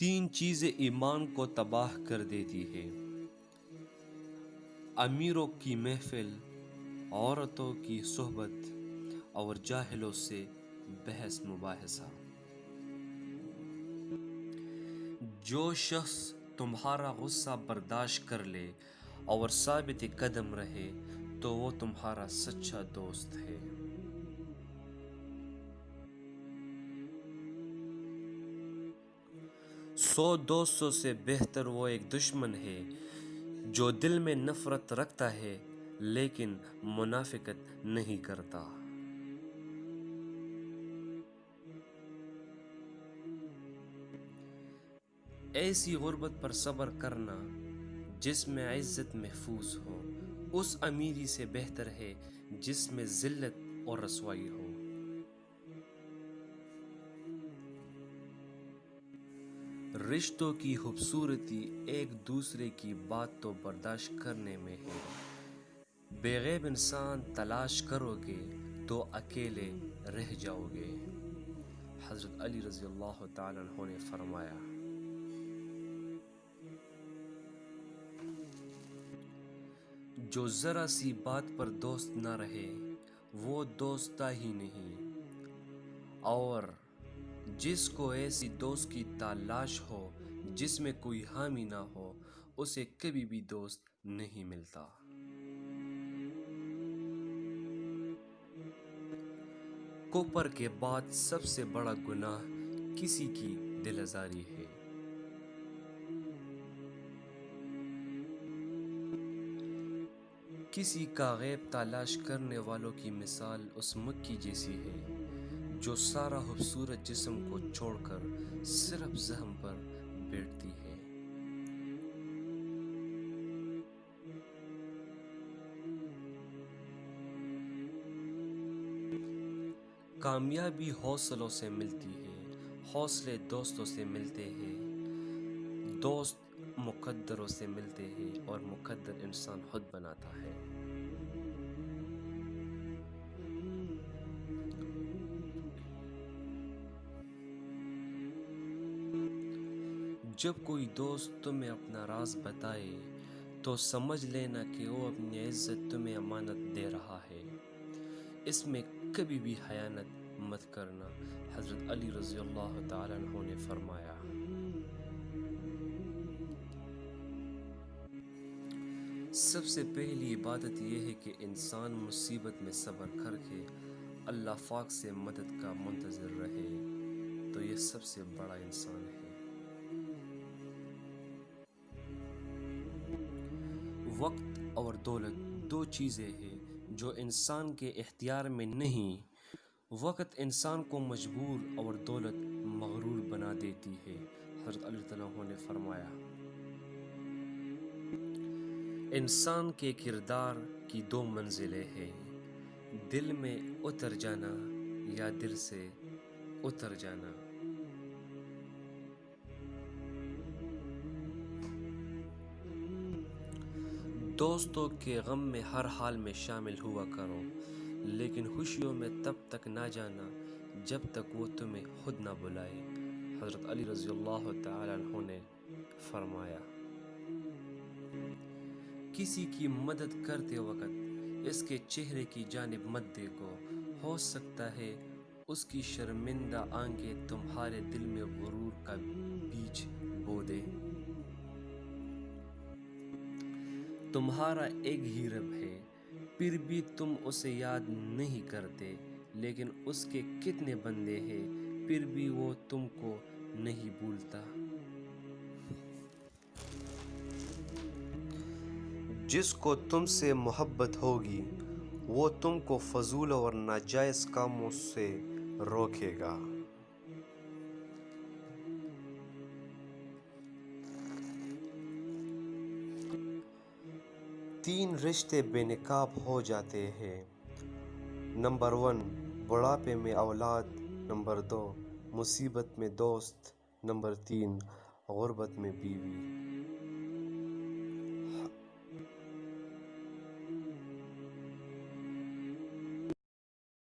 تین چیزیں ایمان کو تباہ کر دیتی ہے: امیروں کی محفل، عورتوں کی صحبت اور جاہلوں سے بحث مباحثہ۔ جو شخص تمہارا غصہ برداشت کر لے اور ثابت قدم رہے تو وہ تمہارا سچا دوست ہے۔ 100 دوستوں سے بہتر وہ ایک دشمن ہے جو دل میں نفرت رکھتا ہے لیکن منافقت نہیں کرتا۔ ایسی غربت پر صبر کرنا جس میں عزت محفوظ ہو اس امیری سے بہتر ہے جس میں ذلت اور رسوائی ہو۔ رشتوں کی خوبصورتی ایک دوسرے کی بات تو برداشت کرنے میں ہے۔ بے غیب انسان تلاش کرو گے تو اکیلے رہ جاؤ گے۔ حضرت علی رضی اللہ تعالیٰ عنہ نے فرمایا، جو ذرا سی بات پر دوست نہ رہے وہ دوست ہی نہیں، اور جس کو ایسی دوست کی تلاش ہو جس میں کوئی حامی نہ ہو اسے کبھی بھی دوست نہیں ملتا۔ کفر کے بعد سب سے بڑا گناہ کسی کی دل آزاری ہے۔ کسی کا غیب تلاش کرنے والوں کی مثال اس مکھی جیسی ہے جو سارا خوبصورت جسم کو چھوڑ کر صرف زخم پر بیٹھتی ہے۔ کامیابی حوصلوں سے ملتی ہے، حوصلے دوستوں سے ملتے ہیں، دوست مقدروں سے ملتے ہیں اور مقدر انسان خود بناتا ہے۔ جب کوئی دوست تمہیں اپنا راز بتائے تو سمجھ لینا کہ وہ اپنی عزت تمہیں امانت دے رہا ہے۔ اس میں کبھی بھی خیانت مت کرنا۔ حضرت علی رضی اللہ تعالیٰ عنہ نے فرمایا، سب سے پہلی عبادت یہ ہے کہ انسان مصیبت میں صبر کر کے اللہ پاک سے مدد کا منتظر رہے، تو یہ سب سے بڑا انسان ہے۔ وقت اور دولت دو چیزیں ہیں جو انسان کے اختیار میں نہیں۔ وقت انسان کو مجبور اور دولت مغرور بنا دیتی ہے۔ حضرت علی رضی اللہ عنہ نے فرمایا، انسان کے کردار کی دو منزلیں ہیں: دل میں اتر جانا یا دل سے اتر جانا۔ دوستوں کے غم میں ہر حال میں شامل ہوا کرو، لیکن خوشیوں میں تب تک نہ جانا جب تک وہ تمہیں خود نہ بلائے۔ حضرت علی رضی اللہ تعالیٰ عنہ نے فرمایا، کسی کی مدد کرتے وقت اس کے چہرے کی جانب مت دیکھو، ہو سکتا ہے اس کی شرمندہ آنکھیں تمہارے دل میں غرور کا بیج بو دیں۔ تمہارا ایک ہی رب ہے، پھر بھی تم اسے یاد نہیں کرتے، لیکن اس کے کتنے بندے ہیں پھر بھی وہ تم کو نہیں بھولتا۔ جس کو تم سے محبت ہوگی وہ تم کو فضول اور ناجائز کاموں سے روکے گا۔ تین رشتے بے نقاب ہو جاتے ہیں: نمبر 1 بڑھاپے میں اولاد، نمبر 2 مصیبت میں دوست، نمبر 3 غربت میں بیوی۔